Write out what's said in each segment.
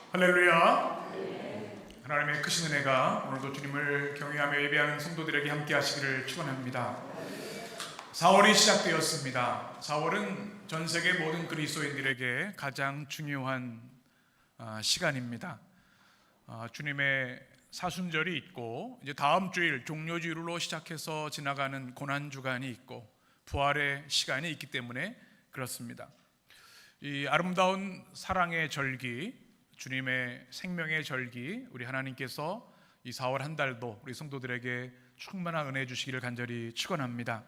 할렐루야. 하나님의 크신 은혜가 오늘도 주님을 경외하며 예배하는 성도들에게 함께 하시기를 축원합니다. 4월이 시작되었습니다. 4월은 전 세계 모든 그리스도인들에게 가장 중요한 시간입니다. 주님의 사순절이 있고 이제 다음 주일 종료주일로 시작해서 지나가는 고난주간이 있고 부활의 시간이 있기 때문에 그렇습니다. 이 아름다운 사랑의 절기, 주님의 생명의 절기, 우리 하나님께서 이 4월 한 달도 우리 성도들에게 충만한 은혜 주시기를 간절히 축원합니다.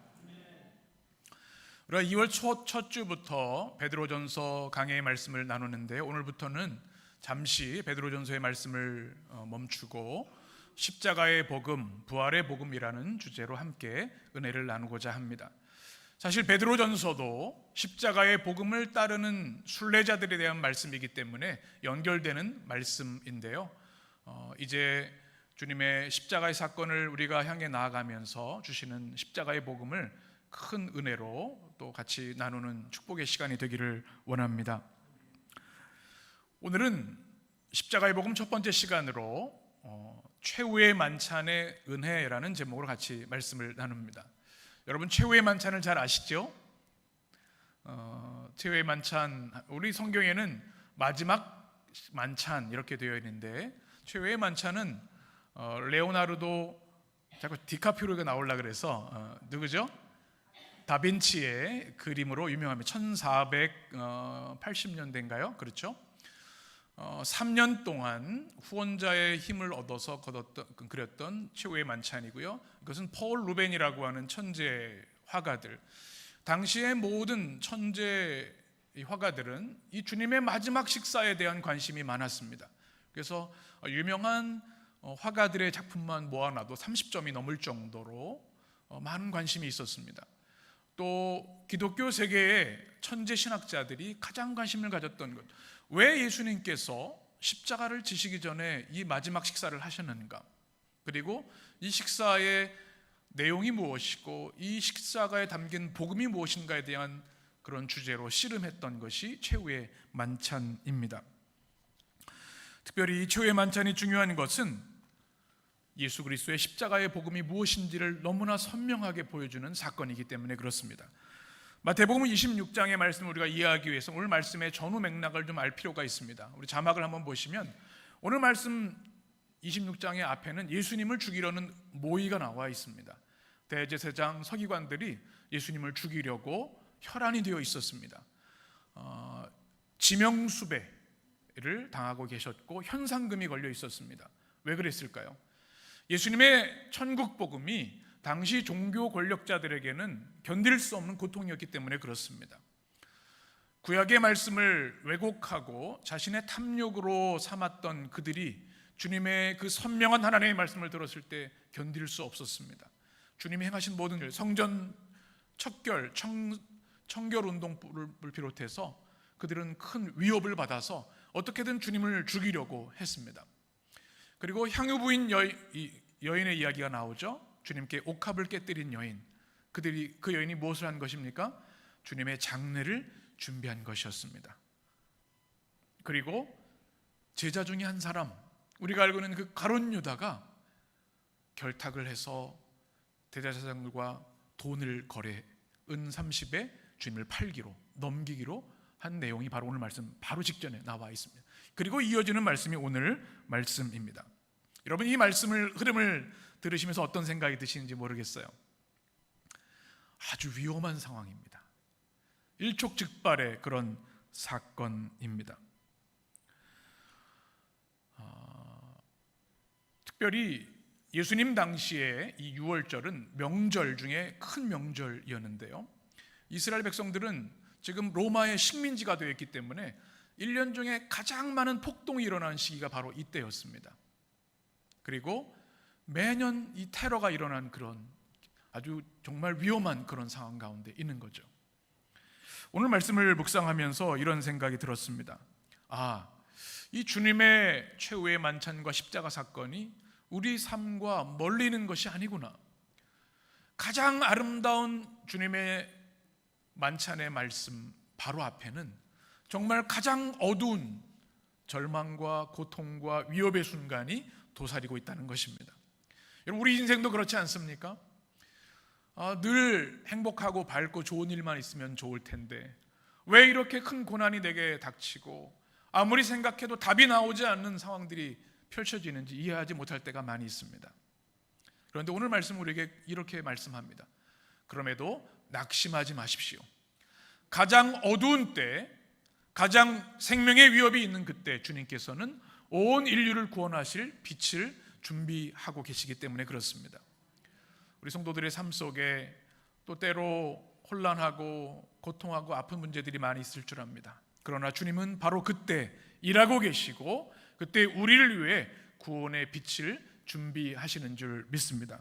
우리가 2월 첫 주부터 베드로전서 강해의 말씀을 나누는데 오늘부터는 잠시 베드로전서의 말씀을 멈추고 십자가의 복음, 부활의 복음이라는 주제로 함께 은혜를 나누고자 합니다. 사실 베드로전서도 십자가의 복음을 따르는 순례자들에 대한 말씀이기 때문에 연결되는 말씀인데요. 이제 주님의 십자가의 사건을 우리가 향해 나아가면서 주시는 십자가의 복음을 큰 은혜로 또 같이 나누는 축복의 시간이 되기를 원합니다. 오늘은 십자가의 복음 첫 번째 시간으로 최후의 만찬의 은혜라는 제목으로 같이 말씀을 나눕니다. 여러분 최후의 만찬을 잘 아시죠? 최후의 만찬, 우리 성경에는 마지막 만찬 이렇게 되어 있는데 최후의 만찬은 레오나르도 자꾸 디카프리오가 나오려고 그래서 누구죠? 다빈치의 그림으로 유명합니다. 1480년대인가요? 그렇죠? 3년 동안 후원자의 힘을 얻어서 그렸던 최후의 만찬이고요. 이것은 폴 루벤이라고 하는 천재 화가들, 당시의 모든 천재 화가들은 이 주님의 마지막 식사에 대한 관심이 많았습니다. 그래서 유명한 화가들의 작품만 모아놔도 30점이 넘을 정도로 많은 관심이 있었습니다. 또 기독교 세계의 천재 신학자들이 가장 관심을 가졌던 것, 왜 예수님께서 십자가를 지시기 전에 이 마지막 식사를 하셨는가, 그리고 이 식사의 내용이 무엇이고 이 식사가에 담긴 복음이 무엇인가에 대한 그런 주제로 씨름했던 것이 최후의 만찬입니다. 특별히 이 최후의 만찬이 중요한 것은 예수 그리스도의 십자가의 복음이 무엇인지를 너무나 선명하게 보여주는 사건이기 때문에 그렇습니다. 마태복음 26장의 말씀을 우리가 이해하기 위해서 오늘 말씀의 전후 맥락을 좀 알 필요가 있습니다. 우리 자막을 한번 보시면 오늘 말씀 26장의 앞에는 예수님을 죽이려는 모의가 나와 있습니다. 대제사장 서기관들이 예수님을 죽이려고 혈안이 되어 있었습니다. 지명수배를 당하고 계셨고 현상금이 걸려 있었습니다. 왜 그랬을까요? 예수님의 천국 복음이 당시 종교 권력자들에게는 견딜 수 없는 고통이었기 때문에 그렇습니다. 구약의 말씀을 왜곡하고 자신의 탐욕으로 삼았던 그들이 주님의 그 선명한 하나님의 말씀을 들었을 때 견딜 수 없었습니다. 주님이 행하신 모든 일, 성전 척결, 청결 운동을 비롯해서 그들은 큰 위협을 받아서 어떻게든 주님을 죽이려고 했습니다. 그리고 향유 부인 여인의 이야기가 나오죠. 주님께 옥합을 깨뜨린 여인, 그 여인이 무엇을 한 것입니까? 주님의 장례를 준비한 것이었습니다. 그리고 제자 중에 한 사람, 우리가 알고 있는 그 가룟 유다가 결탁을 해서 대제사장들과 돈을 거래, 은 30에 주님을 팔기로, 넘기기로 한 내용이 바로 오늘 말씀 바로 직전에 나와 있습니다. 그리고 이어지는 말씀이 오늘 말씀입니다. 여러분 이 말씀을 흐름을 들으시면서 어떤 생각이 드시는지 모르겠어요. 아주 위험한 상황입니다. 일촉즉발의 그런 사건입니다. 특별히 예수님 당시에 이 유월절은 명절 중에 큰 명절이었는데요, 이스라엘 백성들은 지금 로마의 식민지가 되어 있기 때문에 1년 중에 가장 많은 폭동이 일어나는 시기가 바로 이때였습니다. 그리고 매년 이 테러가 일어난 그런 아주 정말 위험한 그런 상황 가운데 있는 거죠. 오늘 말씀을 묵상하면서 이런 생각이 들었습니다. 이 주님의 최후의 만찬과 십자가 사건이 우리 삶과 멀리 있는 것이 아니구나. 가장 아름다운 주님의 만찬의 말씀 바로 앞에는 정말 가장 어두운 절망과 고통과 위협의 순간이 도사리고 있다는 것입니다. 여러분, 우리 인생도 그렇지 않습니까? 늘 행복하고 밝고 좋은 일만 있으면 좋을 텐데 왜 이렇게 큰 고난이 내게 닥치고 아무리 생각해도 답이 나오지 않는 상황들이 펼쳐지는지 이해하지 못할 때가 많이 있습니다. 그런데 오늘 말씀은 우리에게 이렇게 말씀합니다. 그럼에도 낙심하지 마십시오. 가장 어두운 때, 가장 생명의 위협이 있는 그때 주님께서는 온 인류를 구원하실 빛을 준비하고 계시기 때문에 그렇습니다. 우리 성도들의 삶 속에 또 때로 혼란하고 고통하고 아픈 문제들이 많이 있을 줄 압니다. 그러나 주님은 바로 그때 일하고 계시고 그때 우리를 위해 구원의 빛을 준비하시는 줄 믿습니다.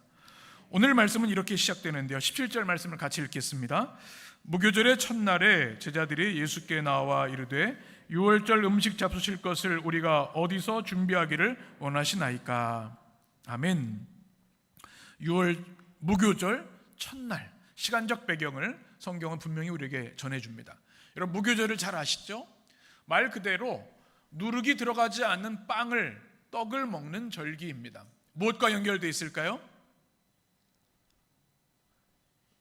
오늘 말씀은 이렇게 시작되는데요. 17절 말씀을 같이 읽겠습니다. 무교절의 첫날에 제자들이 예수께 나와 이르되 유월절 음식 잡수실 것을 우리가 어디서 준비하기를 원하시나이까. 아멘. 무교절 첫날, 시간적 배경을 성경은 분명히 우리에게 전해줍니다. 여러분, 무교절을 잘 아시죠? 말 그대로 누룩이 들어가지 않는 떡을 먹는 절기입니다. 무엇과 연결되어 있을까요?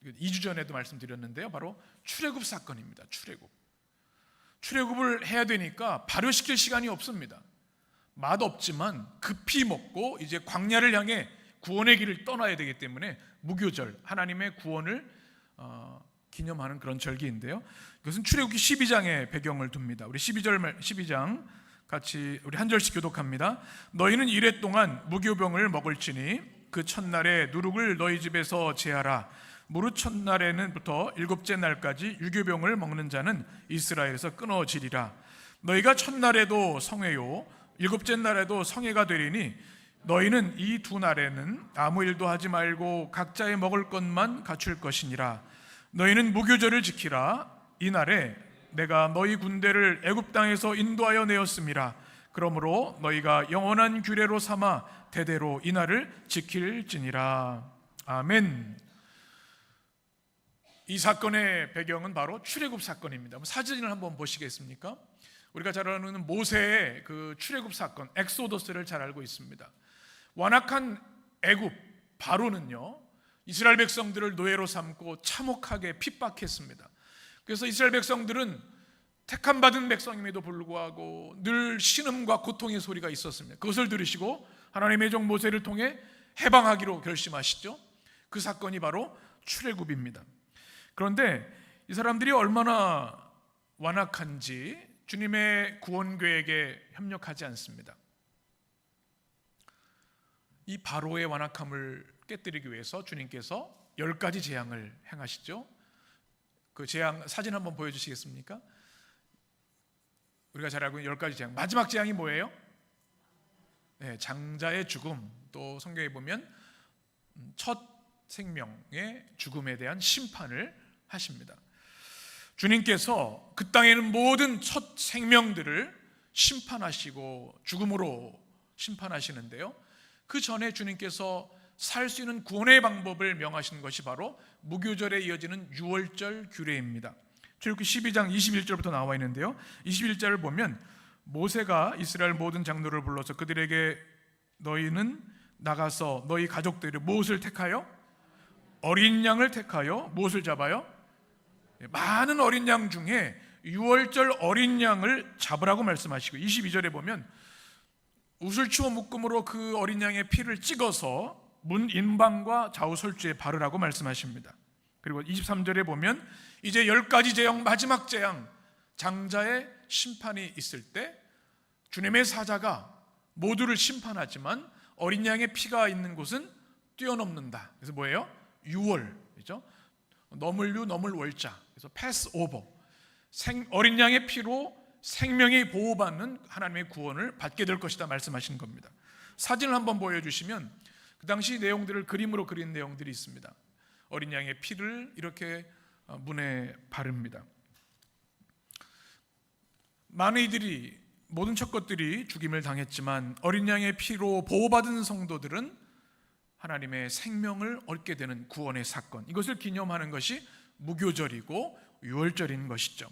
2주 전에도 말씀드렸는데요. 바로 출애굽 사건입니다. 출애굽을 해야 되니까 발효시킬 시간이 없습니다. 맛없지만 급히 먹고 이제 광야를 향해 구원의 길을 떠나야 되기 때문에 무교절, 하나님의 구원을 기념하는 그런 절기인데요. 이것은 출애굽기 12장의 배경을 둡니다. 우리 12장 같이 우리 한 절씩 교독합니다. 너희는 이레 동안 무교병을 먹을지니 그 첫날에 누룩을 너희 집에서 제하라. 무릇 첫날에는부터 일곱째 날까지 유교병을 먹는 자는 이스라엘에서 끊어지리라. 너희가 첫날에도 성회요 일곱째 날에도 성회가 되리니 너희는 이 두 날에는 아무 일도 하지 말고 각자의 먹을 것만 갖출 것이니라. 너희는 무교절을 지키라. 이 날에 내가 너희 군대를 애굽 땅에서 인도하여 내었음이라. 그러므로 너희가 영원한 규례로 삼아 대대로 이 날을 지킬지니라. 아멘. 이 사건의 배경은 바로 출애굽 사건입니다. 사진을 한번 보시겠습니까? 우리가 잘 아는 모세의 그 출애굽 사건, 엑소더스를 잘 알고 있습니다. 완악한 애굽 바로는요, 이스라엘 백성들을 노예로 삼고 참혹하게 핍박했습니다. 그래서 이스라엘 백성들은 택함 받은 백성임에도 불구하고 늘 신음과 고통의 소리가 있었습니다. 그것을 들으시고 하나님의 종 모세를 통해 해방하기로 결심하시죠. 그 사건이 바로 출애굽입니다. 그런데 이 사람들이 얼마나 완악한지 주님의 구원 계획에 협력하지 않습니다. 이 바로의 완악함을 깨뜨리기 위해서 주님께서 10가지 재앙을 행하시죠. 그 재앙 사진 한번 보여주시겠습니까? 우리가 잘 알고 있는 10가지 재앙, 마지막 재앙이 뭐예요? 네, 장자의 죽음. 또 성경에 보면 첫 생명의 죽음에 대한 심판을 하십니다. 주님께서 그 땅에 있는 모든 첫 생명들을 심판하시고 죽음으로 심판하시는데요, 그 전에 주님께서 살 수 있는 구원의 방법을 명하신 것이 바로 무교절에 이어지는 유월절 규례입니다. 출애굽기 12장 21절부터 나와 있는데요, 21절을 보면 모세가 이스라엘 모든 장로를 불러서 그들에게 너희는 나가서 너희 가족들이 무엇을 택하여? 어린 양을 택하여 무엇을 잡아요? 많은 어린 양 중에 유월절 어린 양을 잡으라고 말씀하시고, 22절에 보면 우슬추어 묶음으로 그 어린 양의 피를 찍어서 문 인방과 좌우설주에 바르라고 말씀하십니다. 그리고 23절에 보면 이제 10가지 재앙, 마지막 재앙, 장자의 심판이 있을 때 주님의 사자가 모두를 심판하지만 어린 양의 피가 있는 곳은 뛰어넘는다. 그래서 뭐예요? 유월, 그렇죠? 넘을 유, 넘을 월자. 그래서 패스 오버. 어린 양의 피로 생명이 보호받는 하나님의 구원을 받게 될 것이다 말씀하신 겁니다. 사진을 한번 보여주시면 그 당시 내용들을 그림으로 그린 내용들이 있습니다. 어린 양의 피를 이렇게 문에 바릅니다. 많은 이들이, 모든 첫 것들이 죽임을 당했지만 어린 양의 피로 보호받은 성도들은 하나님의 생명을 얻게 되는 구원의 사건, 이것을 기념하는 것이 무교절이고 유월절인 것이죠.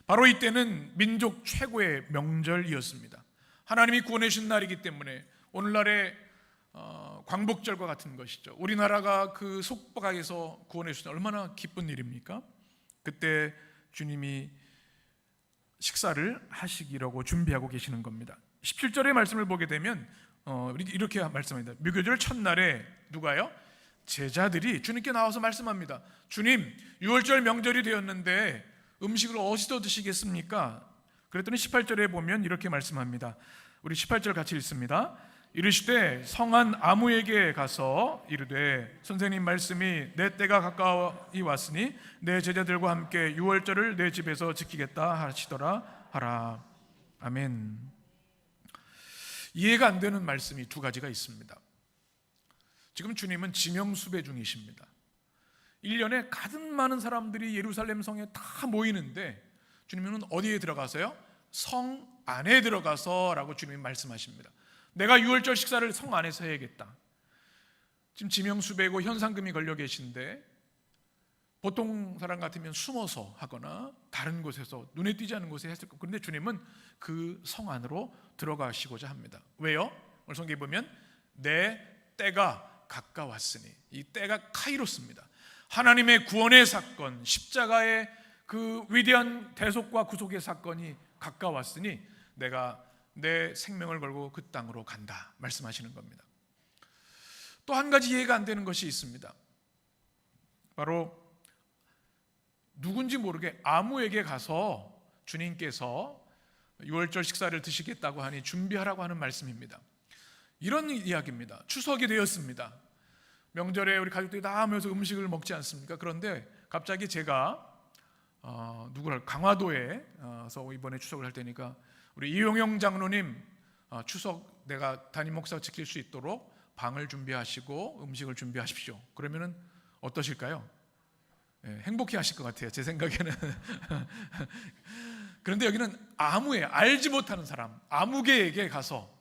바로 이때는 민족 최고의 명절이었습니다. 하나님이 구원해 주신 날이기 때문에 오늘날의 광복절과 같은 것이죠. 우리나라가 그 속박에서 구원해 주신 얼마나 기쁜 일입니까? 그때 주님이 식사를 하시기라고 준비하고 계시는 겁니다. 17절의 말씀을 보게 되면 이렇게 말씀합니다. 무교절 첫날에 누가요? 제자들이 주님께 나와서 말씀합니다. 주님, 유월절 명절이 되었는데 음식을 어디서 드시겠습니까? 그랬더니 18절에 보면 이렇게 말씀합니다. 우리 18절 같이 읽습니다. 이르시되 성한 아무에게 가서 이르되 선생님 말씀이 내 때가 가까이 왔으니 내 제자들과 함께 유월절을 내 집에서 지키겠다 하시더라 하라. 아멘. 이해가 안 되는 말씀이 두 가지가 있습니다. 지금 주님은 지명수배 중이십니다. 1년에 가득 많은 사람들이 예루살렘 성에 다 모이는데 주님은 어디에 들어가서요? 성 안에 들어가서 라고 주님이 말씀하십니다. 내가 유월절 식사를 성 안에서 해야겠다. 지금 지명수배고 현상금이 걸려 계신데 보통 사람 같으면 숨어서 하거나 다른 곳에서 눈에 띄지 않는 곳에 했을 거예요. 그런데 주님은 그 성 안으로 들어가시고자 합니다. 왜요? 오늘 성경에 보면 내 때가 가까웠으니, 이 때가 카이로스입니다. 하나님의 구원의 사건, 십자가의 그 위대한 대속과 구속의 사건이 가까웠으니 내가 내 생명을 걸고 그 땅으로 간다 말씀하시는 겁니다. 또 한 가지 이해가 안 되는 것이 있습니다. 바로 누군지 모르게 아무에게 가서 주님께서 유월절 식사를 드시겠다고 하니 준비하라고 하는 말씀입니다. 이런 이야기입니다. 추석이 되었습니다. 명절에 우리 가족들이 다 모여서 음식을 먹지 않습니까? 그런데 갑자기 제가 강화도에서 이번에 추석을 할 때니까 우리 이용영 장로님 추석 내가 담임 목사 지킬 수 있도록 방을 준비하시고 음식을 준비하십시오. 그러면은 어떠실까요? 행복해 하실 것 같아요. 제 생각에는. 그런데 여기는 아무에 알지 못하는 사람, 아무개에게 가서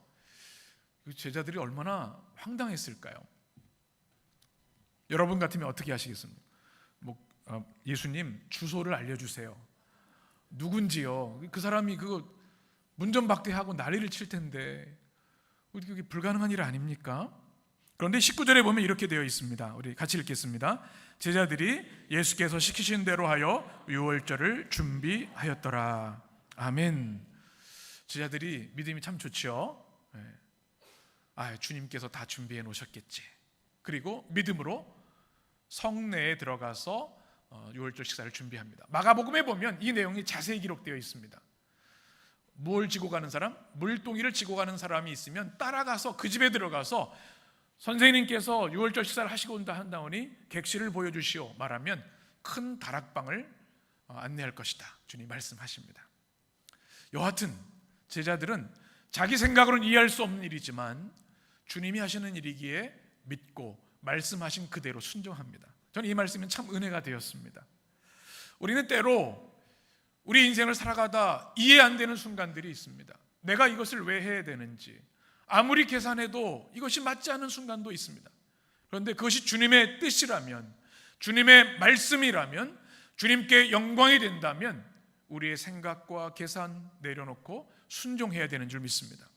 제자들이 얼마나 황당했을까요? 여러분 같으면 어떻게 하시겠습니까? 예수님 주소를 알려주세요. 누군지요? 그 사람이 그거 문전박대하고 난리를 칠 텐데 그게 불가능한 일 아닙니까? 그런데 19절에 보면 이렇게 되어 있습니다. 우리 같이 읽겠습니다. 제자들이 예수께서 시키신 대로 하여 유월절을 준비하였더라. 아멘. 제자들이 믿음이 참 좋죠. 주님께서 다 준비해 놓으셨겠지. 그리고 믿음으로 성내에 들어가서 유월절 식사를 준비합니다. 마가복음에 보면 이 내용이 자세히 기록되어 있습니다. 뭘 지고 가는 사람? 물동이를 지고 가는 사람이 있으면 따라가서 그 집에 들어가서 선생님께서 유월절 식사를 하시고 온다 한다오니 객실을 보여주시오 말하면 큰 다락방을 안내할 것이다. 주님 말씀하십니다. 여하튼 제자들은 자기 생각으로는 이해할 수 없는 일이지만 주님이 하시는 일이기에 믿고 말씀하신 그대로 순종합니다. 저는 이 말씀은 참 은혜가 되었습니다. 우리는 때로 우리 인생을 살아가다 이해 안 되는 순간들이 있습니다. 내가 이것을 왜 해야 되는지 아무리 계산해도 이것이 맞지 않은 순간도 있습니다. 그런데 그것이 주님의 뜻이라면, 주님의 말씀이라면, 주님께 영광이 된다면 우리의 생각과 계산 내려놓고 순종해야 되는 줄 믿습니다.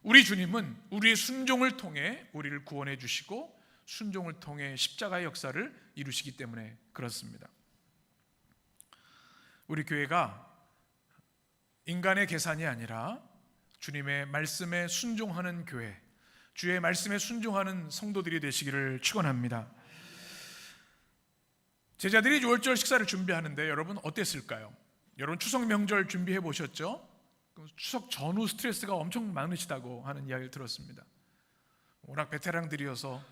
우리 주님은 우리의 순종을 통해 우리를 구원해 주시고 순종을 통해 십자가의 역사를 이루시기 때문에 그렇습니다. 우리 교회가 인간의 계산이 아니라 주님의 말씀에 순종하는 교회, 주의 말씀에 순종하는 성도들이 되시기를 축원합니다. 제자들이 유월절 식사를 준비하는데 여러분 어땠을까요? 여러분 추석 명절 준비해 보셨죠? 추석 전후 스트레스가 엄청 많으시다고 하는 이야기를 들었습니다. 워낙 베테랑들이어서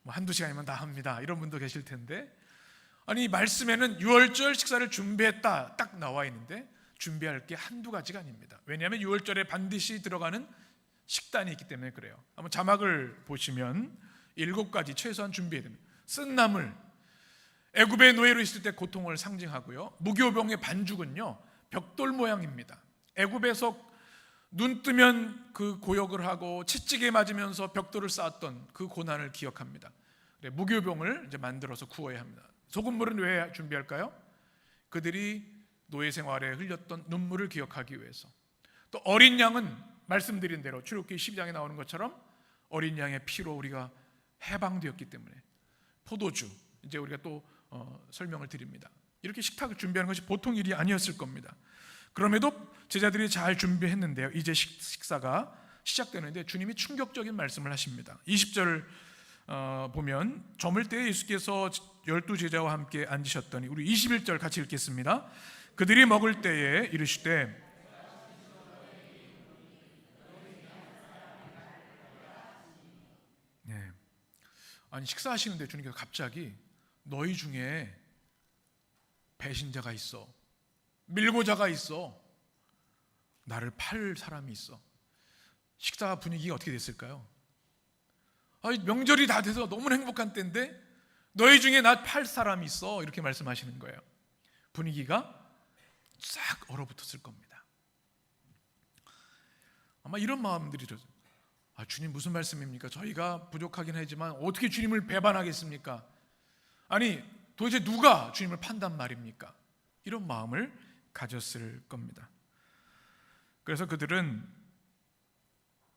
한두 시간이면 다 합니다 이런 분도 계실 텐데, 아니 말씀에는 유월절 식사를 준비했다 딱 나와 있는데 준비할 게 한두 가지가 아닙니다. 왜냐하면 유월절에 반드시 들어가는 식단이 있기 때문에 그래요. 한번 자막을 보시면 7가지 최소한 준비해야 됩니다. 쓴 나물, 애굽의 노예로 있을 때 고통을 상징하고요. 무교병의 반죽은요 벽돌 모양입니다. 애굽에서 눈 뜨면 그 고역을 하고 채찍에 맞으면서 벽돌을 쌓았던 그 고난을 기억합니다. 무교병을 이제 만들어서 구워야 합니다. 소금물은 왜 준비할까요? 그들이 노예 생활에 흘렸던 눈물을 기억하기 위해서, 또 어린 양은 말씀드린 대로 출애굽기 12장에 나오는 것처럼 어린 양의 피로 우리가 해방되었기 때문에, 포도주, 이제 우리가 또 설명을 드립니다. 이렇게 식탁을 준비하는 것이 보통 일이 아니었을 겁니다. 그럼에도 제자들이 잘 준비했는데요, 이제 식사가 시작되는데 주님이 충격적인 말씀을 하십니다. 20절 보면, 저물 때에 예수께서 12제자와 함께 앉으셨더니, 우리 21절 같이 읽겠습니다. 그들이 먹을 때에 이르시되, 네. 아니, 식사하시는데 주님께서 갑자기 너희 중에 배신자가 있어, 밀고자가 있어, 나를 팔 사람이 있어. 식사 분위기가 어떻게 됐을까요? 명절이 다 돼서 너무 행복한 때인데 너희 중에 나 팔 사람이 있어, 이렇게 말씀하시는 거예요. 분위기가 싹 얼어붙었을 겁니다. 아마 이런 마음들이 들어요. 주님 무슨 말씀입니까? 저희가 부족하긴 하지만 어떻게 주님을 배반하겠습니까? 아니, 도대체 누가 주님을 판단 말입니까? 이런 마음을 가졌을 겁니다. 그래서 그들은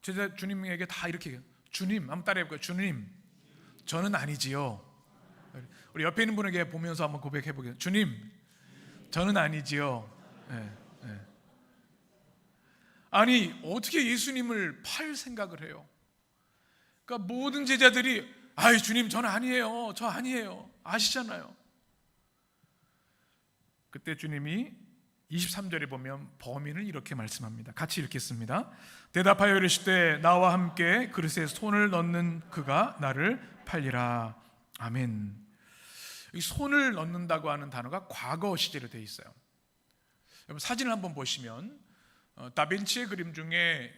제자 주님에게 다 이렇게 얘기해요. 주님, 한번 따라해볼까요? 주님, 저는 아니지요. 우리 옆에 있는 분에게 보면서 한번 고백해보게요. 주님, 저는 아니지요. 네, 네. 아니, 어떻게 예수님을 팔 생각을 해요? 그러니까 모든 제자들이, 주님, 저는 아니에요, 저 아니에요, 아시잖아요. 그때 주님이 23절에 보면 범인을 이렇게 말씀합니다. 같이 읽겠습니다. 대답하여 이르시되, 나와 함께 그릇에 손을 넣는 그가 나를 팔리라. 아멘. 이 손을 넣는다고 하는 단어가 과거 시제로 되어 있어요. 여러분, 사진을 한번 보시면 다빈치의 그림 중에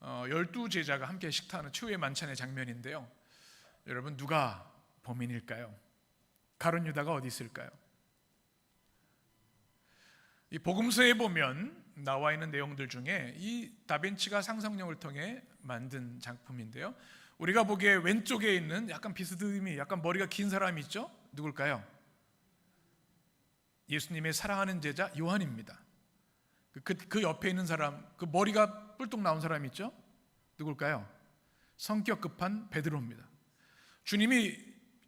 12제자가 함께 식사하는 최후의 만찬의 장면인데요, 여러분, 누가 범인일까요? 가룟 유다가 어디 있을까요? 이 복음서에 보면 나와 있는 내용들 중에 이 다빈치가 상상력을 통해 만든 작품인데요, 우리가 보기에 왼쪽에 있는 약간 비스듬히 약간 머리가 긴 사람이 있죠? 누굴까요? 예수님의 사랑하는 제자 요한입니다. 그 옆에 있는 사람, 그 머리가 뿔뚝 나온 사람 있죠? 누굴까요? 성격 급한 베드로입니다. 주님이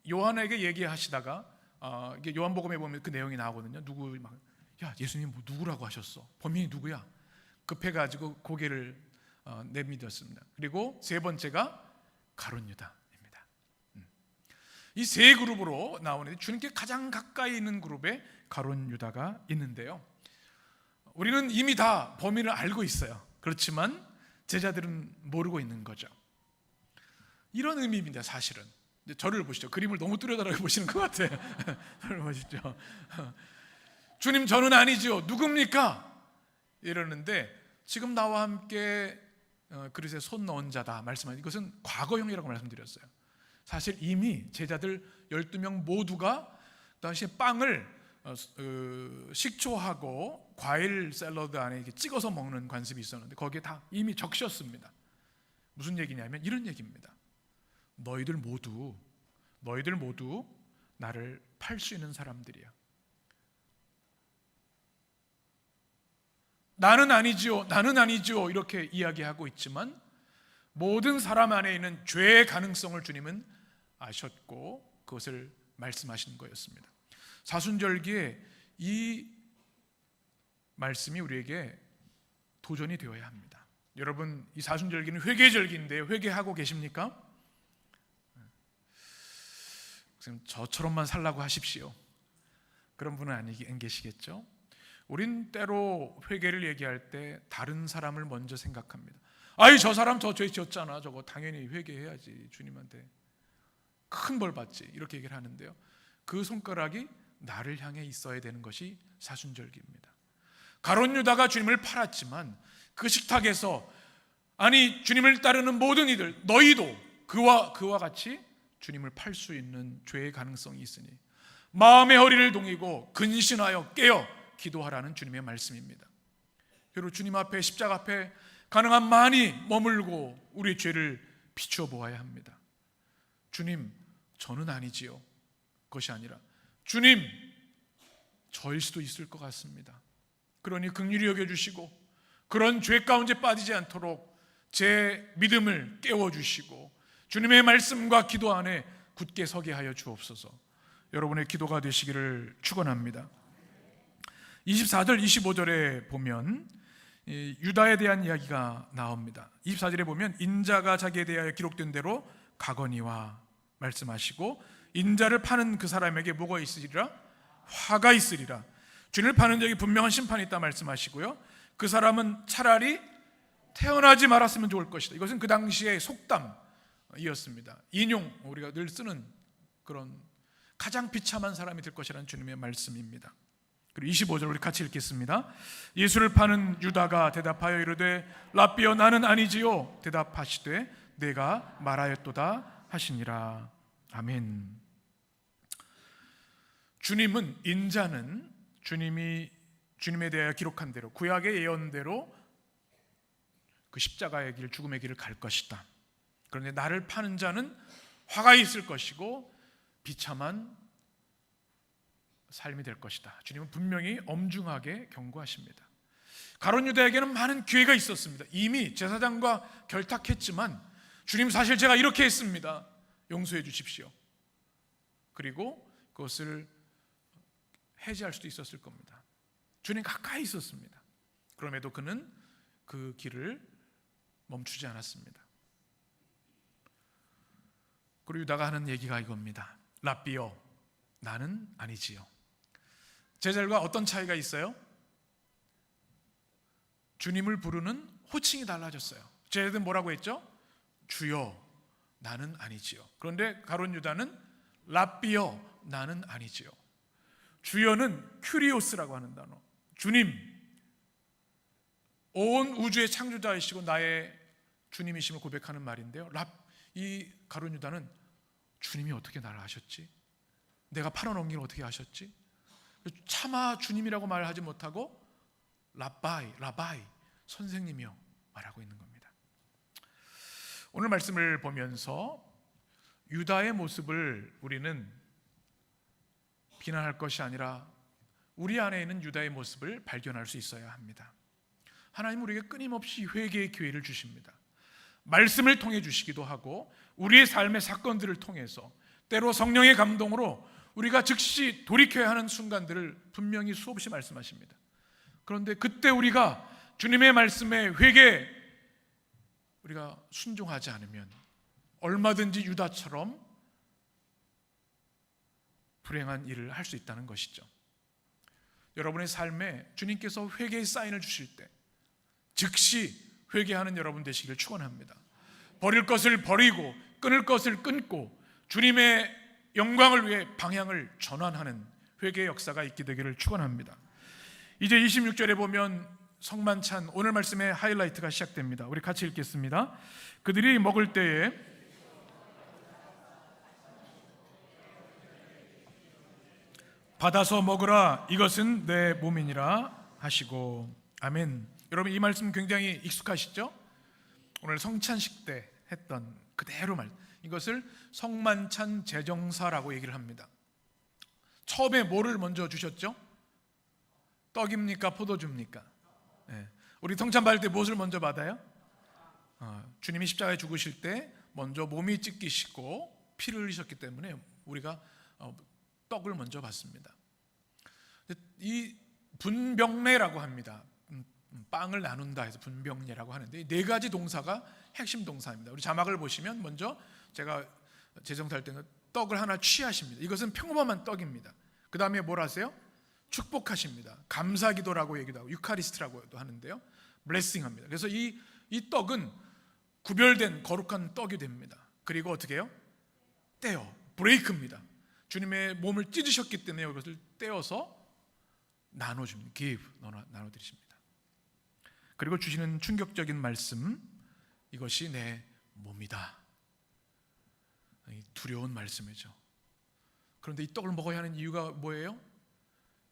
요한에게 얘기하시다가 이게 요한복음에 보면 그 내용이 나오거든요. 야, 예수님 뭐 누구라고 하셨어? 범인이 누구야? 급해가지고 고개를 내밀었습니다. 그리고 세 번째가 가룟 유다입니다. 이 세 그룹으로 나오는데 주님께 가장 가까이 있는 그룹에 가룟 유다가 있는데요, 우리는 이미 다 범인을 알고 있어요. 그렇지만 제자들은 모르고 있는 거죠. 이런 의미입니다. 사실은 저를 보시죠. 그림을 너무 뚜렷하게 보시는 것 같아요. 저를 보시죠. 주님, 저는 아니죠. 누굽니까? 이러는데, 지금 나와 함께 그릇에 손 넣은 자다 말씀하신 이것은 과거형이라고 말씀드렸어요. 사실 이미 제자들 12명 모두가 당시에 빵을 식초하고 과일 샐러드 안에 이렇게 찍어서 먹는 관습이 있었는데 거기에 다 이미 적셨습니다. 무슨 얘기냐면 이런 얘기입니다. 너희들 모두 나를 팔 수 있는 사람들이야. 나는 아니지요 이렇게 이야기하고 있지만 모든 사람 안에 있는 죄의 가능성을 주님은 아셨고 그것을 말씀하신 거였습니다. 사순절기에 이 말씀이 우리에게 도전이 되어야 합니다. 여러분, 이 사순절기는 회개절기인데 회개하고 계십니까? 지금 저처럼만 살라고 하십시오. 그런 분은 안 계시겠죠? 우린 때로 회개를 얘기할 때 다른 사람을 먼저 생각합니다. 저 사람 저 죄 지었잖아, 저거 당연히 회개해야지, 주님한테 큰 벌 받지, 이렇게 얘기를 하는데요, 그 손가락이 나를 향해 있어야 되는 것이 사순절기입니다. 가룟 유다가 주님을 팔았지만 그 식탁에서 주님을 따르는 모든 이들, 너희도 그와 같이 주님을 팔 수 있는 죄의 가능성이 있으니 마음의 허리를 동이고 근신하여 깨어 기도하라는 주님의 말씀입니다. 그리고 주님 앞에, 십자가 앞에 가능한 많이 머물고 우리의 죄를 비추어 보아야 합니다. 주님, 저는 아니지요. 그것이 아니라 주님, 저일 수도 있을 것 같습니다. 그러니 긍휼히 여겨주시고 그런 죄 가운데 빠지지 않도록 제 믿음을 깨워주시고 주님의 말씀과 기도 안에 굳게 서게 하여 주옵소서. 여러분의 기도가 되시기를 축원합니다. 24절 25절에 보면 유다에 대한 이야기가 나옵니다. 24절에 보면 인자가 자기에 대하여 기록된 대로 가거니와 말씀하시고 인자를 파는 그 사람에게 뭐가 있으리라? 화가 있으리라. 주님을 파는 적이 분명한 심판이 있다 말씀하시고요, 그 사람은 차라리 태어나지 말았으면 좋을 것이다. 이것은 그 당시의 속담이었습니다. 인용, 우리가 늘 쓰는 그런 가장 비참한 사람이 될 것이라는 주님의 말씀입니다. 그리고 25절 우리 같이 읽겠습니다. 예수를 파는 유다가 대답하여 이르되 라삐여 나는 아니지요. 대답하시되 내가 말하였도다 하시니라. 아멘. 주님은, 인자는 주님에 대하여 기록한 대로, 구약의 예언대로 그 십자가의 길, 죽음의 길을 갈 것이다. 그런데 나를 파는 자는 화가 있을 것이고 비참한 삶이 될 것이다. 주님은 분명히 엄중하게 경고하십니다. 가룟 유다에게는 많은 기회가 있었습니다. 이미 제사장과 결탁했지만 주님, 사실 제가 이렇게 했습니다. 용서해 주십시오. 그리고 그것을 해지할 수도 있었을 겁니다. 주님 가까이 있었습니다. 그럼에도 그는 그 길을 멈추지 않았습니다. 그리고 유다가 하는 얘기가 이겁니다. 라삐여 나는 아니지요. 제자들과 어떤 차이가 있어요? 주님을 부르는 호칭이 달라졌어요. 제자들은 뭐라고 했죠? 주여 나는 아니지요. 그런데 가룟 유다는 라삐여 나는 아니지요. 주여는 큐리오스라고 하는 단어, 주님, 온 우주의 창조자이시고 나의 주님이심을 고백하는 말인데요, 이 가룟 유다는 주님이 어떻게 나를 아셨지? 내가 팔아넘기를 어떻게 하셨지? 차마 주님이라고 말하지 못하고 라바이 선생님이요 말하고 있는 겁니다. 오늘 말씀을 보면서 유다의 모습을 우리는 비난할 것이 아니라 우리 안에 있는 유다의 모습을 발견할 수 있어야 합니다. 하나님은 우리에게 끊임없이 회개의 기회를 주십니다. 말씀을 통해 주시기도 하고 우리의 삶의 사건들을 통해서 때로 성령의 감동으로 우리가 즉시 돌이켜야 하는 순간들을 분명히 수없이 말씀하십니다. 그런데 그때 우리가 주님의 말씀에 우리가 순종하지 않으면 얼마든지 유다처럼 불행한 일을 할 수 있다는 것이죠. 여러분의 삶에 주님께서 회개의 사인을 주실 때 즉시 회개하는 여러분 되시기를 축원합니다. 버릴 것을 버리고 끊을 것을 끊고 주님의 영광을 위해 방향을 전환하는 회개의 역사가 있게 되기를 축원합니다. 이제 26절에 보면 성만찬, 오늘 말씀의 하이라이트가 시작됩니다. 우리 같이 읽겠습니다. 그들이 먹을 때에 받아서 먹으라, 이것은 내 몸이니라 하시고. 아멘. 여러분, 이 말씀 굉장히 익숙하시죠? 오늘 성찬식 때 했던 그대로 이것을 성만찬 제정사라고 얘기를 합니다. 처음에 뭐를 먼저 주셨죠? 떡입니까? 포도주입니까? 네. 우리 성찬 받을 때 무엇을 먼저 받아요? 주님이 십자가에 죽으실 때 먼저 몸이 찢기시고 피를 흘리셨기 때문에 우리가 떡을 먼저 받습니다. 이 분병례라고 합니다. 빵을 나눈다 해서 분병례라고 하는데 네 가지 동사가 핵심 동사입니다. 우리 자막을 보시면 먼저 제가 제정사할 때는 떡을 하나 취하십니다. 이것은 평범한 떡입니다. 그 다음에 뭘 하세요? 축복하십니다. 감사기도라고 얘기도 하고 유카리스트라고도 하는데요, 블레싱합니다. 그래서 이 떡은 구별된 거룩한 떡이 됩니다. 그리고 어떻게 해요? 브레이크입니다. 주님의 몸을 찢으셨기 때문에 이것을 떼어서 나눠줍니다. 나눠드리십니다. 그리고 주시는 충격적인 말씀, 이것이 내 몸이다. 두려운 말씀이죠. 그런데 이 떡을 먹어야 하는 이유가 뭐예요?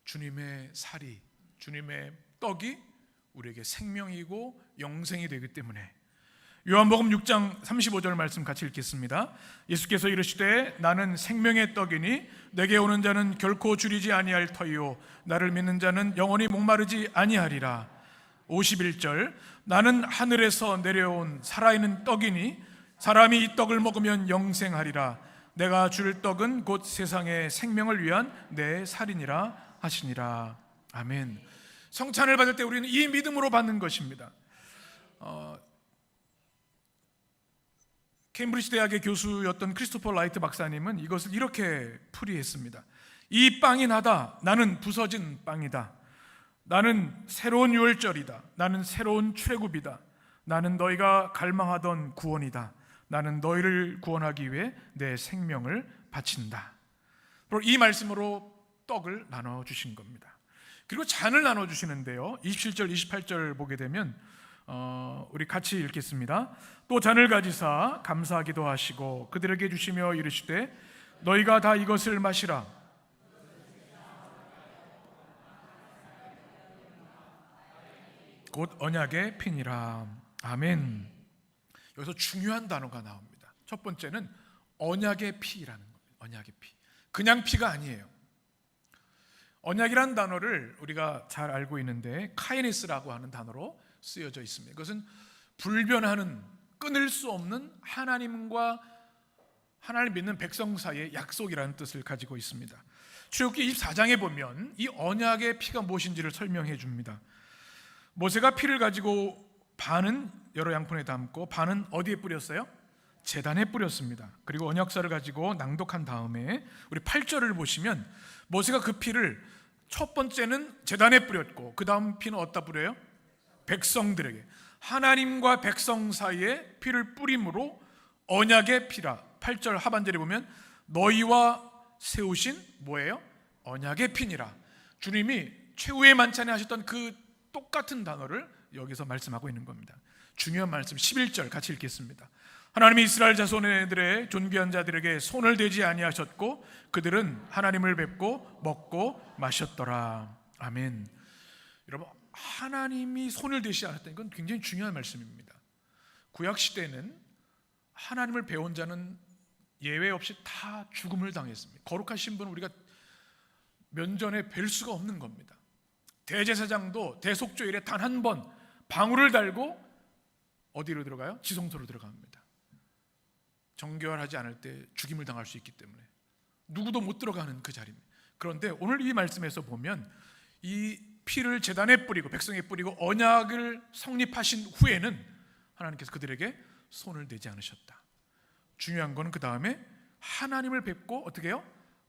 주님의 살이, 주님의 떡이 우리에게 생명이고 영생이 되기 때문에 요한복음 6장 35절 말씀 같이 읽겠습니다. 예수께서 이르시되 나는 생명의 떡이니 내게 오는 자는 결코 줄이지 아니할 터이요 나를 믿는 자는 영원히 목마르지 아니하리라. 51절 나는 하늘에서 내려온 살아있는 떡이니 사람이 이 떡을 먹으면 영생하리라. 내가 줄 떡은 곧 세상의 생명을 위한 내 살이니라 하시니라. 아멘. 성찬을 받을 때 우리는 이 믿음으로 받는 것입니다. 케임브리지 대학의 교수였던 크리스토퍼 라이트 박사님은 이것을 이렇게 풀이했습니다. 이 빵이 나다. 나는 부서진 빵이다. 나는 새로운 유월절이다. 나는 새로운 출애굽이다. 나는 너희가 갈망하던 구원이다. 나는 너희를 구원하기 위해 내 생명을 바친다. 이 말씀으로 떡을 나눠주신 겁니다. 그리고 잔을 나눠주시는데요, 27절 28절 보게 되면 우리 같이 읽겠습니다. 또 잔을 가지사 감사하기도 하시고 그들에게 주시며 이르시되 너희가 다 이것을 마시라. 곧 언약의 피니라. 아멘. 여기서 중요한 단어가 나옵니다. 첫 번째는 언약의 피라는 겁니다. 언약의 피. 그냥 피가 아니에요. 언약이라는 단어를 우리가 잘 알고 있는데 카이네스라고 하는 단어로 쓰여져 있습니다. 이것은 불변하는, 끊을 수 없는 하나님과 하나님 믿는 백성 사이의 약속이라는 뜻을 가지고 있습니다. 출애굽기 24장에 보면 이 언약의 피가 무엇인지를 설명해 줍니다. 모세가 피를 가지고 반은 여러 양푼에 담고 반은 어디에 뿌렸어요? 제단에 뿌렸습니다. 그리고 언약서를 가지고 낭독한 다음에 우리 8절을 보시면 모세가 그 피를 첫 번째는 제단에 뿌렸고 그 다음 피는 어디다 뿌려요? 백성들에게. 하나님과 백성 사이에 피를 뿌림으로 언약의 피라. 8절 하반절에 보면 너희와 세우신 뭐예요? 언약의 피니라. 주님이 최후의 만찬에 하셨던 그 똑같은 단어를 여기서 말씀하고 있는 겁니다. 중요한 말씀 11절 같이 읽겠습니다. 하나님이 이스라엘 자손들의 존귀한 자들에게 손을 대지 아니하셨고 그들은 하나님을 뵙고 먹고 마셨더라. 아멘. 여러분, 하나님이 손을 대지 않았다는 건 굉장히 중요한 말씀입니다. 구약 시대에는 하나님을 배운 자는 예외 없이 다 죽음을 당했습니다. 거룩하신 분은 우리가 면전에 뵐 수가 없는 겁니다. 대제사장도 대속죄일에 단 한 번 방울을 달고 어디로 들어가요? 지성소로 들어갑니다. 정결하지 않을 때 죽임을 당할 수 있기 때문에 누구도 못 들어가는 그 자리입니다. 그런데 오늘 이 말씀에서 보면 이 피를 제단에 뿌리고 백성에 뿌리고 언약을 성립하신 후에는 하나님께서 그들에게 손을 대지 않으셨다. 중요한 건 그 다음에 하나님을 뵙고 어떻게 해요?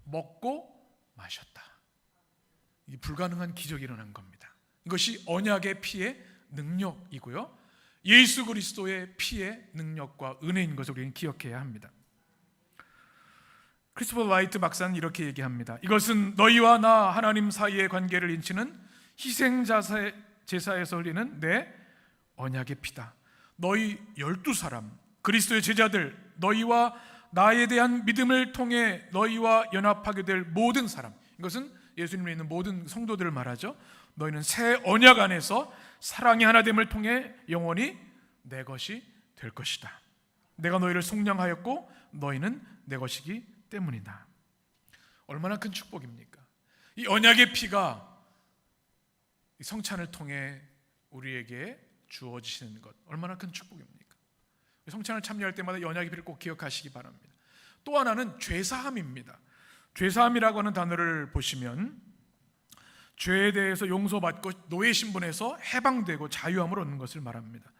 먹고 마셨다. 이 불가능한 기적이 일어난 겁니다. 이것이 언약의 피의 능력이고요, 예수 그리스도의 피의 능력과 은혜인 것을 우리는 기억해야 합니다. 크리스토퍼 라이트 박사는 이렇게 얘기합니다. 이것은 너희와 나 하나님 사이의 관계를 인치는 희생 제사에서 흘리는 내 언약의 피다. 너희 12사람 그리스도의 제자들, 너희와 나에 대한 믿음을 통해 너희와 연합하게 될 모든 사람, 이것은 예수님을 믿는 모든 성도들을 말하죠. 너희는 새 언약 안에서 사랑의 하나됨을 통해 영원히 내 것이 될 것이다. 내가 너희를 속량하였고 너희는 내 것이기 때문이다. 얼마나 큰 축복입니까? 이 언약의 피가 성찬을 통해 우리에게 주어지시는 것, 얼마나 큰 축복입니까? 성찬을 참여할 때마다 이 언약의 피를 꼭 기억하시기 바랍니다. 또 하나는 죄사함입니다. 죄사함이라고 하는 단어를 보시면 죄에 대해서 용서받고 노예 신분에서 해방되고 자유함을 얻는 것을 말합니다.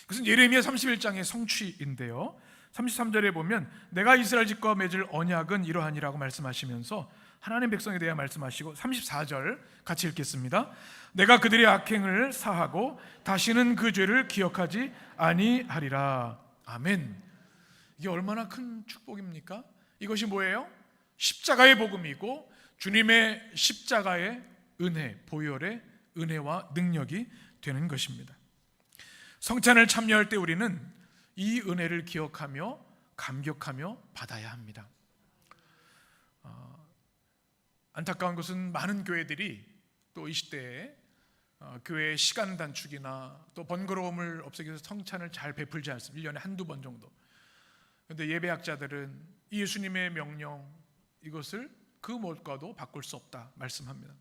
그것은 예레미야 31장의 성취인데요, 33절에 보면 내가 이스라엘 집과 맺을 언약은 이러하니라고 말씀하시면서 하나님 백성에 대해 말씀하시고 34절 같이 읽겠습니다. 내가 그들의 악행을 사하고 다시는 그 죄를 기억하지 아니하리라. 아멘. 이게 얼마나 큰 축복입니까? 이것이 뭐예요? 십자가의 복음이고 주님의 십자가의 은혜, 보혈의 은혜와 능력이 되는 것입니다. 성찬을 참여할 때 우리는 이 은혜를 기억하며 감격하며 받아야 합니다. 안타까운 것은 많은 교회들이 또 이 시대에 교회의 시간 단축이나 또 번거로움을 없애기 위해서 성찬을 잘 베풀지 않습니다. 1년에 한두 번 정도. 그런데 예배학자들은 예수님의 명령 이것을 그 무엇과도 바꿀 수 없다 말씀합니다.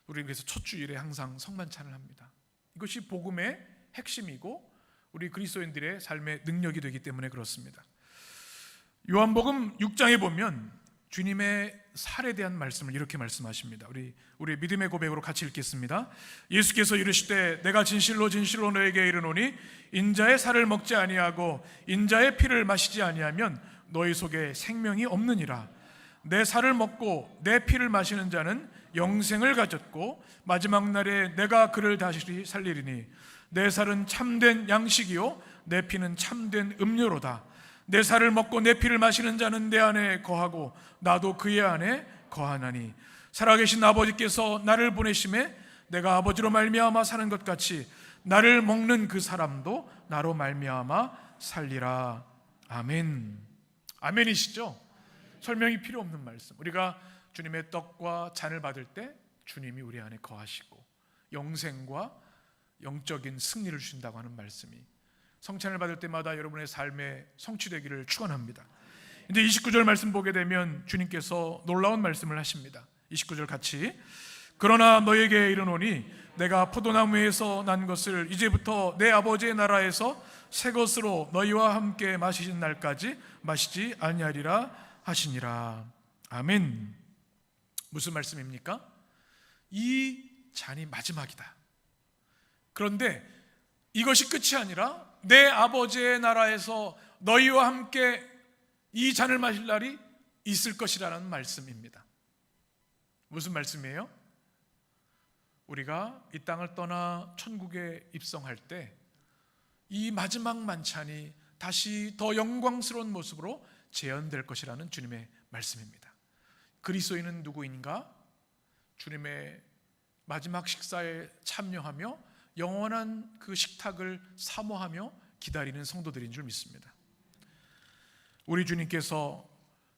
우리는 그래서 첫 주일에 항상 성만찬을 합니다. 이것이 복음의 핵심이고 우리 그리스도인들의 삶의 능력이 되기 때문에 그렇습니다. 요한복음 6장에 보면 주님의 살에 대한 말씀을 이렇게 말씀하십니다. 우리 믿음의 고백으로 같이 읽겠습니다. 예수께서 이르시되 내가 진실로 진실로 너에게 이르노니 인자의 살을 먹지 아니하고 인자의 피를 마시지 아니하면 너희 속에 생명이 없느니라. 내 살을 먹고 내 피를 마시는 자는 영생을 가졌고 마지막 날에 내가 그를 다시 살리리니 내 살은 참된 양식이요 내 피는 참된 음료로다. 내 살을 먹고 내 피를 마시는 자는 내 안에 거하고 나도 그의 안에 거하나니 살아계신 아버지께서 나를 보내심에 내가 아버지로 말미암아 사는 것 같이 나를 먹는 그 사람도 나로 말미암아 살리라. 아멘. 아멘이시죠? 설명이 필요 없는 말씀. 우리가 주님의 떡과 잔을 받을 때 주님이 우리 안에 거하시고 영생과 영적인 승리를 주신다고 하는 말씀이 성찬을 받을 때마다 여러분의 삶에 성취되기를 축원합니다. 이제 29절 말씀 보게 되면 주님께서 놀라운 말씀을 하십니다. 29절 같이 그러나 너에게 이르노니 내가 포도나무에서 난 것을 이제부터 내 아버지의 나라에서 새 것으로 너희와 함께 마시는 날까지 마시지 아니하리라 하시니라. 아멘. 무슨 말씀입니까? 이 잔이 마지막이다. 그런데 이것이 끝이 아니라 내 아버지의 나라에서 너희와 함께 이 잔을 마실 날이 있을 것이라는 말씀입니다. 무슨 말씀이에요? 우리가 이 땅을 떠나 천국에 입성할 때 이 마지막 만찬이 다시 더 영광스러운 모습으로 재현될 것이라는 주님의 말씀입니다. 그리스도인은 누구인가? 주님의 마지막 식사에 참여하며 영원한 그 식탁을 사모하며 기다리는 성도들인 줄 믿습니다. 우리 주님께서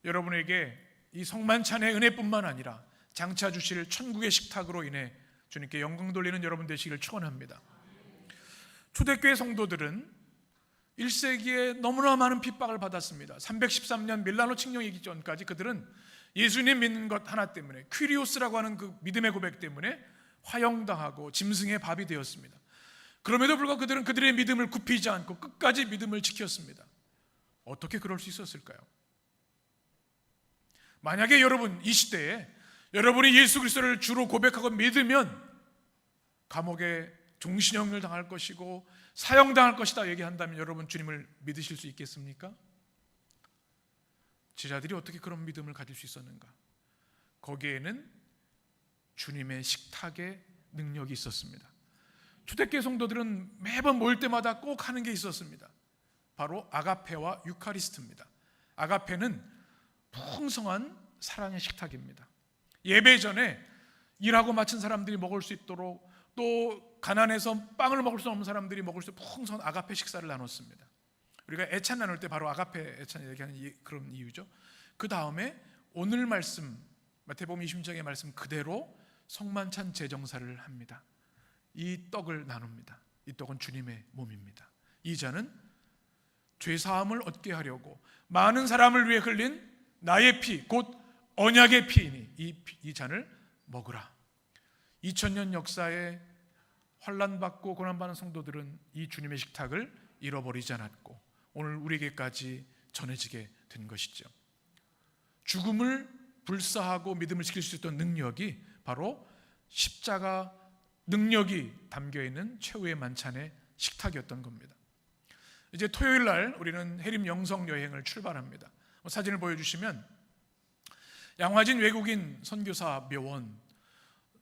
여러분에게 이 성만찬의 은혜뿐만 아니라 장차 주실 천국의 식탁으로 인해 주님께 영광 돌리는 여러분 되시기를 축원합니다. 초대교회 성도들은 1세기에 너무나 많은 핍박을 받았습니다. 313년 밀라노 칙령이기 전까지 그들은 예수님 믿는 것 하나 때문에 퀴리오스라고 하는 그 믿음의 고백 때문에 화형당하고 짐승의 밥이 되었습니다. 그럼에도 불구하고 그들은 그들의 믿음을 굽히지 않고 끝까지 믿음을 지켰습니다. 어떻게 그럴 수 있었을까요? 만약에 여러분 이 시대에 여러분이 예수 그리스도를 주로 고백하고 믿으면 감옥에 종신형을 당할 것이고 사형당할 것이다 얘기한다면 여러분 주님을 믿으실 수 있겠습니까? 제자들이 어떻게 그런 믿음을 가질 수 있었는가? 거기에는 주님의 식탁의 능력이 있었습니다. 초대교회 성도들은 매번 모일 때마다 꼭 하는 게 있었습니다. 바로 아가페와 유카리스트입니다. 아가페는 풍성한 사랑의 식탁입니다. 예배 전에 일하고 마친 사람들이 먹을 수 있도록 또 가난해서 빵을 먹을 수 없는 사람들이 먹을 수 있는 풍성한 아가페 식사를 나눴습니다. 우리가 애찬 나눌 때 바로 아가페 애찬 얘기하는 그런 이유죠. 그 다음에 오늘 말씀 마태복음 20장의 말씀 그대로 성만찬 제정사를 합니다. 이 떡을 나눕니다. 이 떡은 주님의 몸입니다. 이 잔은 죄사함을 얻게 하려고 많은 사람을 위해 흘린 나의 피, 곧 언약의 피이니 이 잔을 먹으라. 2000년 역사에 환난받고 고난받는 성도들은 이 주님의 식탁을 잃어버리지 않았고 오늘 우리에게까지 전해지게 된 것이죠. 죽음을 불사하고 믿음을 지킬 수 있던 능력이 바로 십자가 능력이 담겨있는 최후의 만찬의 식탁이었던 겁니다. 이제 토요일 날 우리는 해림 영성 여행을 출발합니다. 사진을 보여주시면 양화진 외국인 선교사 묘원,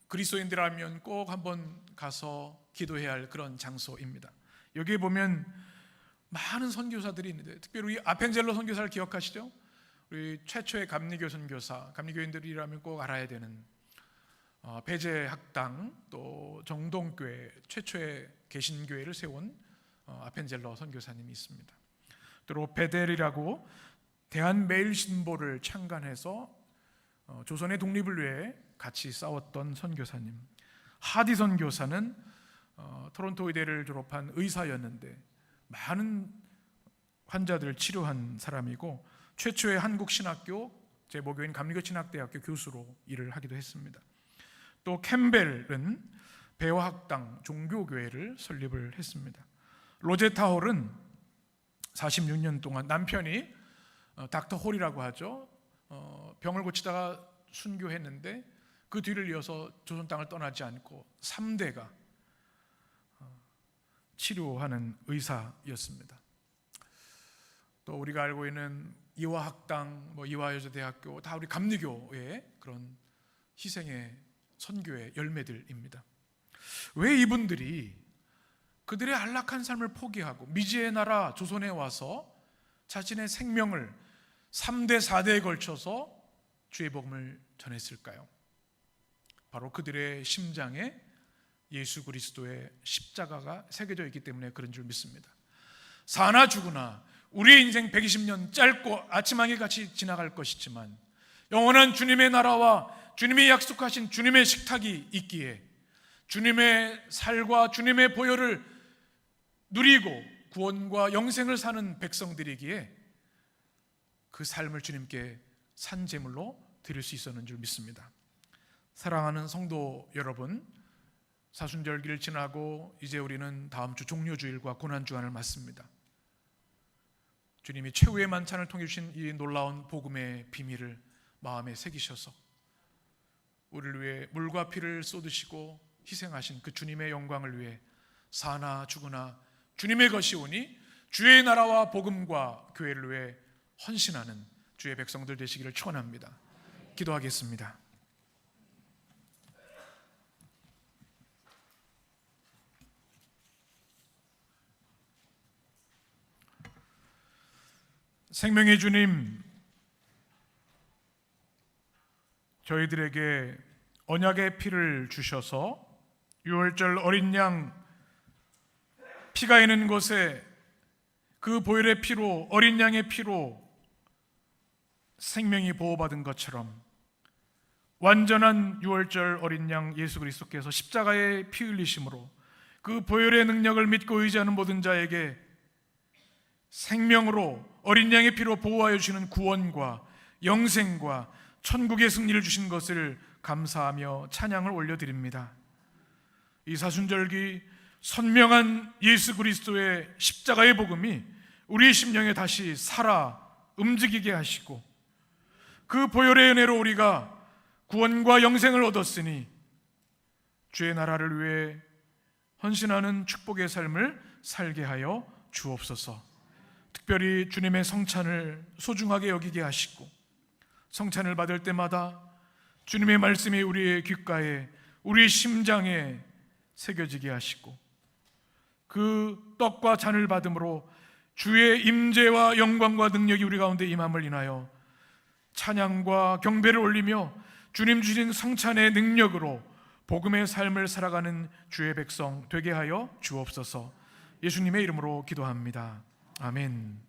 그리스도인들이라면 꼭 한번 가서 기도해야 할 그런 장소입니다. 여기에 보면 많은 선교사들이 있는데 특별히 우리 아펜젤로 선교사를 기억하시죠? 우리 최초의 감리교 선교사, 감리교인들이라면 꼭 알아야 되는 배제학당 또 정동교회 최초의 개신교회를 세운 아펜젤로 선교사님이 있습니다. 또 베델이라고 대한매일신보를 창간해서 조선의 독립을 위해 같이 싸웠던 선교사님, 하디선 교사는 토론토 의대를 졸업한 의사였는데 많은 환자들을 치료한 사람이고 최초의 한국 신학교 제목교인 감리교신학대학교 교수로 일을 하기도 했습니다. 또 캠벨은 배화학당 종교교회를 설립을 했습니다. 로제타 홀은 46년 동안 남편이 닥터 홀이라고 하죠. 병을 고치다가 순교했는데 그 뒤를 이어서 조선 땅을 떠나지 않고 3대가 치료하는 의사였습니다. 또 우리가 알고 있는 이화학당, 이화여자대학교 다 우리 감리교의 그런 희생의 선교의 열매들입니다. 왜 이분들이 그들의 안락한 삶을 포기하고 미지의 나라 조선에 와서 자신의 생명을 3대 4대에 걸쳐서 주의 복음을 전했을까요? 바로 그들의 심장에 예수 그리스도의 십자가가 새겨져 있기 때문에 그런 줄 믿습니다. 사나 죽으나 우리의 인생 120년 짧고 아침하게 같이 지나갈 것이지만 영원한 주님의 나라와 주님이 약속하신 주님의 식탁이 있기에 주님의 살과 주님의 보혈을 누리고 구원과 영생을 사는 백성들이기에 그 삶을 주님께 산제물로 드릴 수 있었는 줄 믿습니다. 사랑하는 성도 여러분, 사순절기를 지나고 이제 우리는 다음 주 종료주일과 고난주간을 맞습니다. 주님이 최후의 만찬을 통해 주신 이 놀라운 복음의 비밀을 마음에 새기셔서 우리를 위해 물과 피를 쏟으시고 희생하신 그 주님의 영광을 위해 사나 죽으나 주님의 것이 오니 주의 나라와 복음과 교회를 위해 헌신하는 주의 백성들 되시기를 축원합니다. 기도하겠습니다. 생명의 주님, 저희들에게 언약의 피를 주셔서 유월절 어린 양 피가 있는 곳에 그 보혈의 피로, 어린 양의 피로 생명이 보호받은 것처럼 완전한 유월절 어린 양 예수 그리스도께서 십자가의 피 흘리심으로 그 보혈의 능력을 믿고 의지하는 모든 자에게 생명으로 어린 양의 피로 보호하여 주시는 구원과 영생과 천국의 승리를 주신 것을 감사하며 찬양을 올려드립니다. 이 사순절기 선명한 예수 그리스도의 십자가의 복음이 우리의 심령에 다시 살아 움직이게 하시고 그 보혈의 은혜로 우리가 구원과 영생을 얻었으니 주의 나라를 위해 헌신하는 축복의 삶을 살게 하여 주옵소서. 특별히 주님의 성찬을 소중하게 여기게 하시고 성찬을 받을 때마다 주님의 말씀이 우리의 귓가에, 우리의 심장에 새겨지게 하시고 그 떡과 잔을 받음으로 주의 임재와 영광과 능력이 우리 가운데 임함을 인하여 찬양과 경배를 올리며 주님 주신 성찬의 능력으로 복음의 삶을 살아가는 주의 백성 되게 하여 주옵소서. 예수님의 이름으로 기도합니다. 아멘.